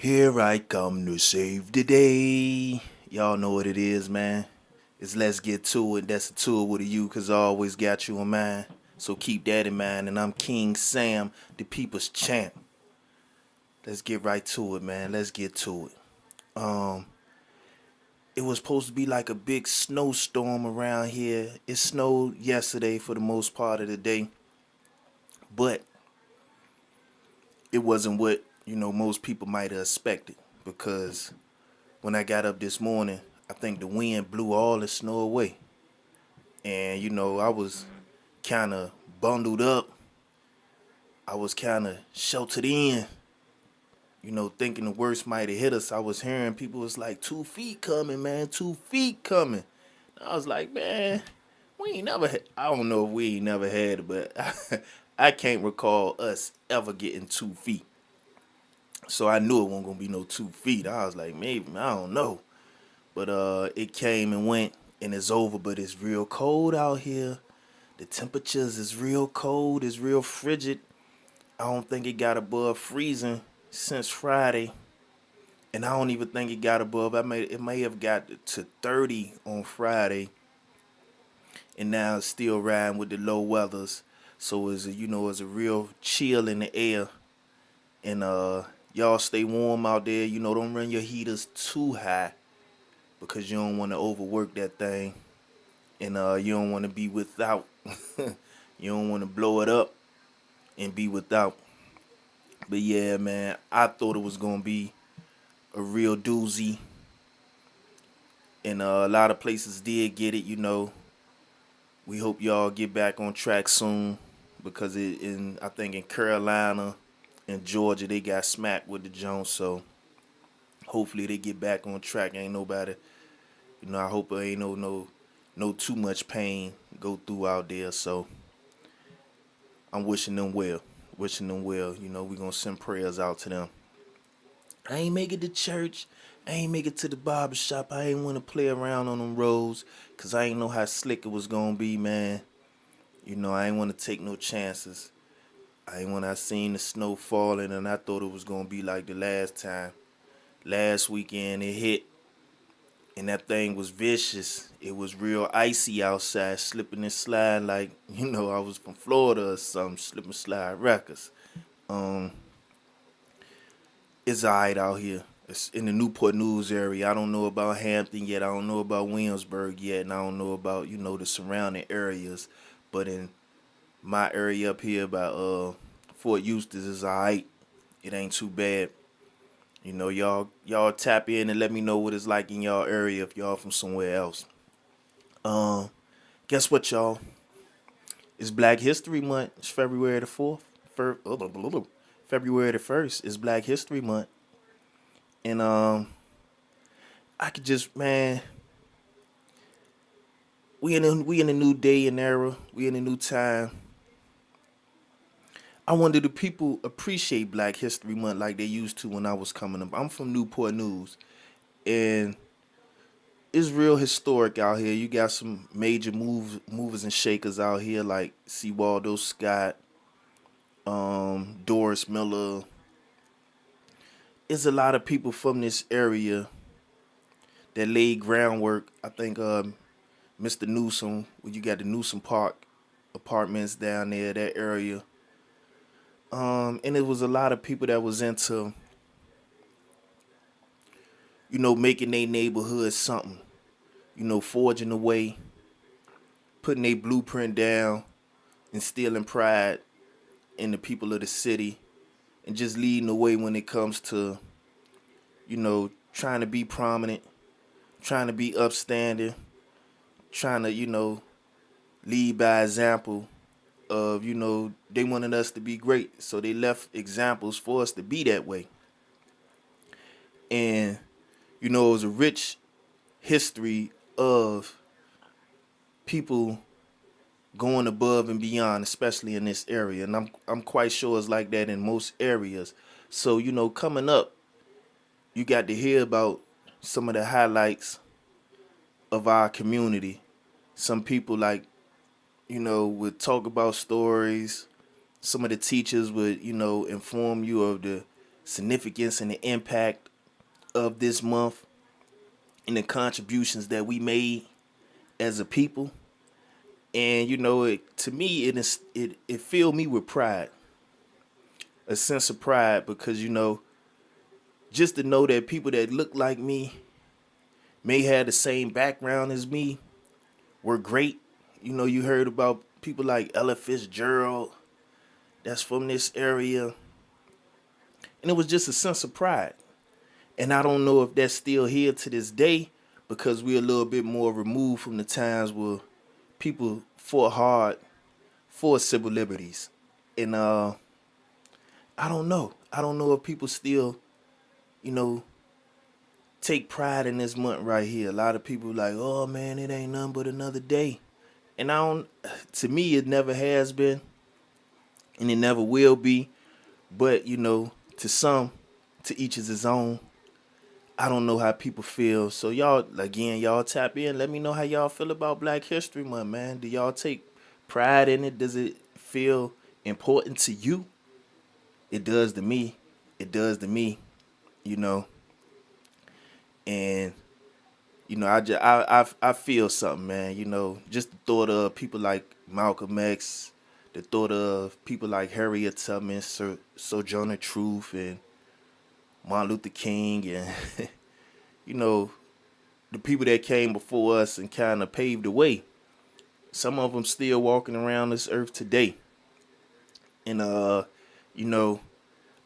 Here I come to save the day. Y'all know what it is, man. It's let's get to it. That's a tour with a you, cause I always got you in mind. So keep that in mind. And I'm King Sam, the people's champ. Let's get right to it, man. Let's get to it. It was supposed to be like a big snowstorm around here. It snowed yesterday for the most part of the day, but it wasn't what, most people might have expected because when I got up this morning, I think the wind blew all the snow away. And, I was kind of bundled up. I was kind of sheltered in, thinking the worst might have hit us. I was hearing people was like, 2 feet coming, man, 2 feet coming. I was like, man, we ain't never had, I don't know if we ain't never had it, but I can't recall us ever getting 2 feet. So I knew it wasn't going to be no 2 feet. I was like, maybe, I don't know. But it came and went and it's over. But it's real cold out here. The temperatures is real cold. It's real frigid. I don't think it got above freezing since Friday, and I don't even think it got above. It may have got to 30 on Friday, and now it's still riding with the low weathers. So it's a real chill in the air, and y'all stay warm out there. Don't run your heaters too high because you don't want to overwork that thing, and you don't want to be without. You don't want to blow it up and be without. But yeah, man, I thought it was gonna be a real doozy, and a lot of places did get it. We hope y'all get back on track soon because I think in Carolina and Georgia they got smacked with the Jones. So hopefully they get back on track. Ain't nobody, I hope there ain't no too much pain go through out there. So I'm wishing them well. Wishing them well. We gonna send prayers out to them. I ain't make it to church. I ain't make it to the barber shop. I ain't want to play around on them roads because I ain't know how slick it was going to be, man. I ain't want to take no chances. I ain't when I seen the snow falling and I thought it was going to be like the last time. Last weekend it hit and that thing was vicious. It was real icy outside, slipping and sliding like, I was from Florida or something, slip and slide records. Um, it's alright out here. It's in the Newport News area. I don't know about Hampton yet. I don't know about Williamsburg yet, and I don't know about the surrounding areas. But in my area up here by Fort Eustis is alright. It ain't too bad. Y'all tap in and let me know what it's like in y'all area if y'all from somewhere else. Um, guess what, y'all? It's Black History Month. It's February the 4th. February the 1st is Black History Month. And I could just, man, we in a new day and era. We in a new time. I wonder do people appreciate Black History Month like they used to when I was coming up. I'm from Newport News, and it's real historic out here. You got some major movers and shakers out here like C. Waldo Scott, Doris Miller. It's a lot of people from this area that laid groundwork. I think Mr. Newsom, when you got the Newsom Park apartments down there, that area. And it was a lot of people that was into, making their neighborhood something, forging a way, putting their blueprint down, instilling pride in the people of the city, and just leading the way when it comes to, trying to be prominent, trying to be upstanding, trying to, lead by example of, they wanted us to be great. So they left examples for us to be that way. And, it was a rich history of people going above and beyond, especially in this area. And I'm quite sure it's like that in most areas. So, coming up, you got to hear about some of the highlights of our community. Some people like, would talk about stories. Some of the teachers would, inform you of the significance and the impact of this month and the contributions that we made as a people. And to me, it filled me with pride, a sense of pride, because just to know that people that look like me, may have the same background as me, were great. You heard about people like Ella Fitzgerald, that's from this area, and it was just a sense of pride. And I don't know if that's still here to this day, because we're a little bit more removed from the times where people fought hard for civil liberties. And I don't know. I don't know if people still, you know, take pride in this month right here. A lot of people like, oh man, it ain't nothing but another day. And I don't, to me, it never has been and it never will be. But, to some, to each is his own. I don't know how people feel. So y'all, again, y'all tap in. Let me know how y'all feel about Black History Month, man. Do y'all take pride in it? Does it feel important to you? It does to me. It does to me, you know. And I feel something, man. Just the thought of people like Malcolm X, the thought of people like Harriet Tubman, Sojourner Truth, and Martin Luther King, and the people that came before us and kind of paved the way. Some of them still walking around this earth today. And I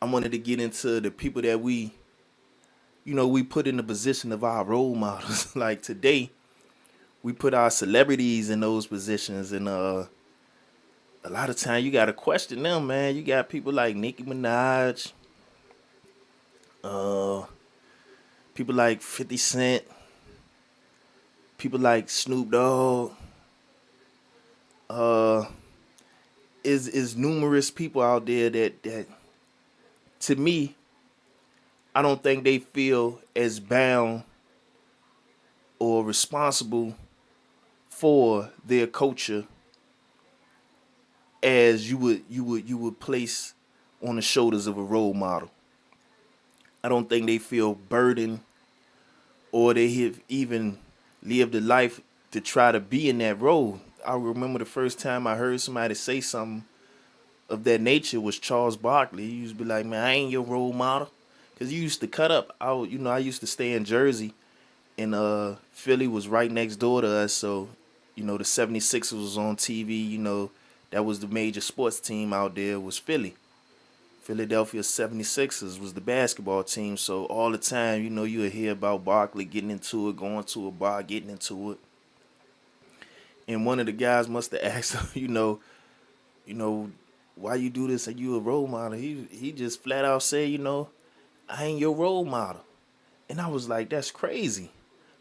wanted to get into the people that we put in the position of our role models. Like today, we put our celebrities in those positions, and a lot of time you gotta question them, man. You got people like Nicki Minaj, people like 50 Cent, people like Snoop Dogg. Is numerous people out there that to me, I don't think they feel as bound or responsible for their culture as you would place on the shoulders of a role model. I don't think they feel burdened, or they have even lived a life to try to be in that role. I remember the first time I heard somebody say something of that nature was Charles Barkley. He used to be like, "Man, I ain't your role model," because he used to cut up. I used to stay in Jersey, and Philly was right next door to us. So, the 76ers was on TV. That was the major sports team out there, was Philly. Philadelphia 76ers was the basketball team. So all the time, you would hear about Barkley getting into it, going to a bar, getting into it. And one of the guys must have asked him, why you do this? Are you a role model? He just flat out said, I ain't your role model. And I was like, that's crazy.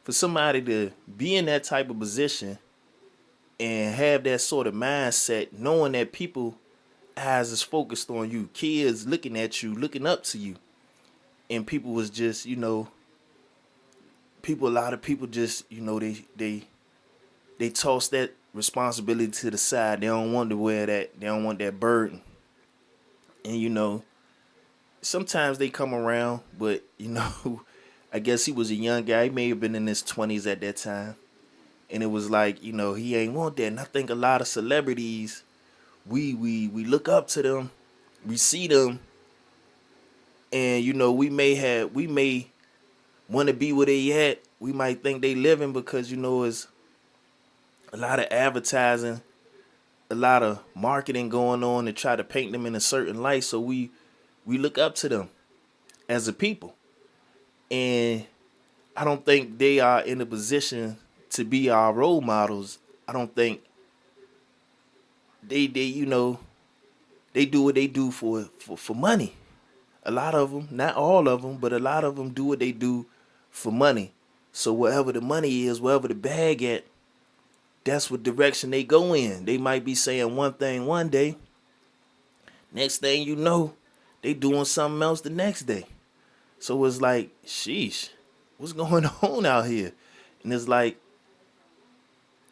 For somebody to be in that type of position and have that sort of mindset, knowing that people eyes is focused on you, kids looking at you, looking up to you. And people was just, a lot of people just, they toss that responsibility to the side. They don't want to wear that. They don't want that burden. And sometimes they come around, but I guess he was a young guy. He may have been in his 20s at that time. And it was like, he ain't want that. And I think a lot of celebrities, we look up to them, we see them, and we may want to be where they at. We might think they living because it's a lot of advertising, a lot of marketing going on to try to paint them in a certain light. So we look up to them as a people. And I don't think they are in a position to be our role models. I don't think they do what they do for money. A lot of them, not all of them, but a lot of them do what they do for money. So wherever the money is, wherever the bag at, that's what direction they go in. They might be saying one thing one day. Next thing you know, they doing something else the next day. So it's like, sheesh, what's going on out here? And it's like,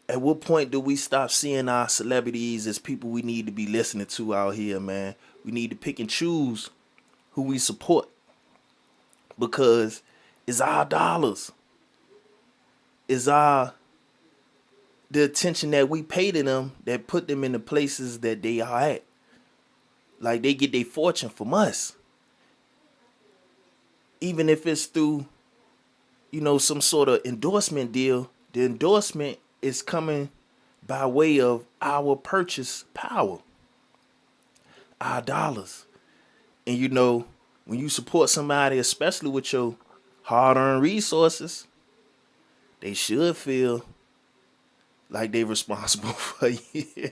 at what point do we stop seeing our celebrities as people we need to be listening to out here, man? We need to pick and choose who we support. because it's our dollars. It's our the attention that we pay to them that put them in the places that they are at. Like they get their fortune from us. Even if it's through, some sort of endorsement deal, the endorsement is coming by way of our purchase power, our dollars. And when you support somebody, especially with your hard earned resources, they should feel like they responsible for you.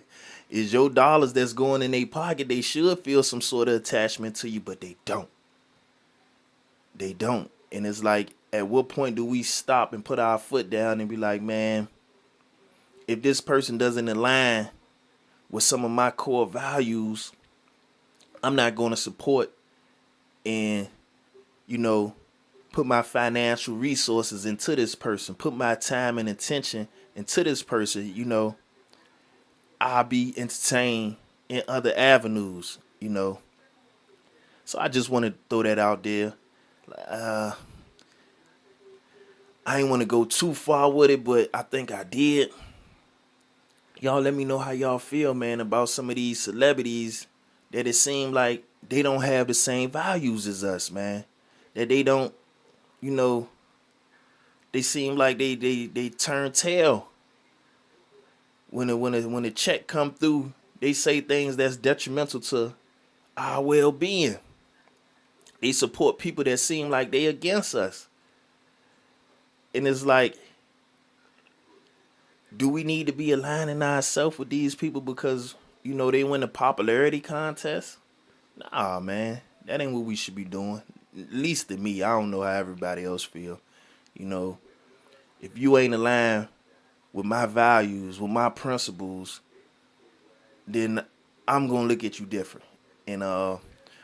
It's your dollars that's going in their pocket. They should feel some sort of attachment to you, but they don't. They don't. And it's like, at what point do we stop and put our foot down and be like, man, if this person doesn't align with some of my core values, I'm not going to support and, put my financial resources into this person, put my time and attention into this person. I'll be entertained in other avenues. So I just want to throw that out there. I ain't want to go too far with it, but I think I did. Y'all let me know how y'all feel, man, about some of these celebrities that it seem like they don't have the same values as us, man. That they don't, they seem like they turn tail when the check come through. They say things that's detrimental to our well-being. They support people that seem like they against us. And it's like, do we need to be aligning ourselves with these people because, they win a popularity contest? Nah, man. That ain't what we should be doing. At least to me. I don't know how everybody else feel. If you ain't aligned with my values, with my principles, then I'm going to look at you different. And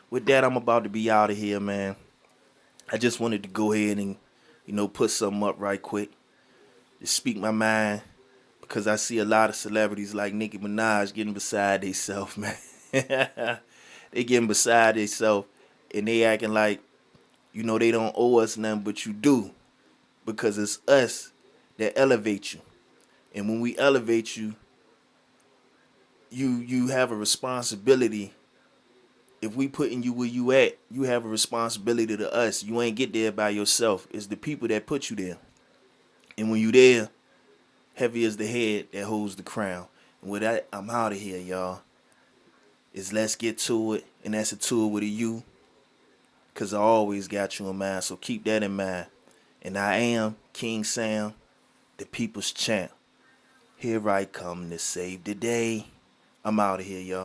with that, I'm about to be out of here, man. I just wanted to go ahead and, put something up right quick. Just speak my mind. Because I see a lot of celebrities like Nicki Minaj getting beside themselves, man. They getting beside themselves and they acting like, they don't owe us nothing, but you do. Because it's us that elevate you. And when we elevate you, you have a responsibility. If we putting you where you at, you have a responsibility to us. You ain't get there by yourself. It's the people that put you there. And when you there, heavy is the head that holds the crown. And with that, I'm out of here, y'all. Let's get to it. And that's a tour with a U. Because I always got you in mind. So keep that in mind. And I am King Sam, the people's champ. Here I come to save the day. I'm out of here, y'all.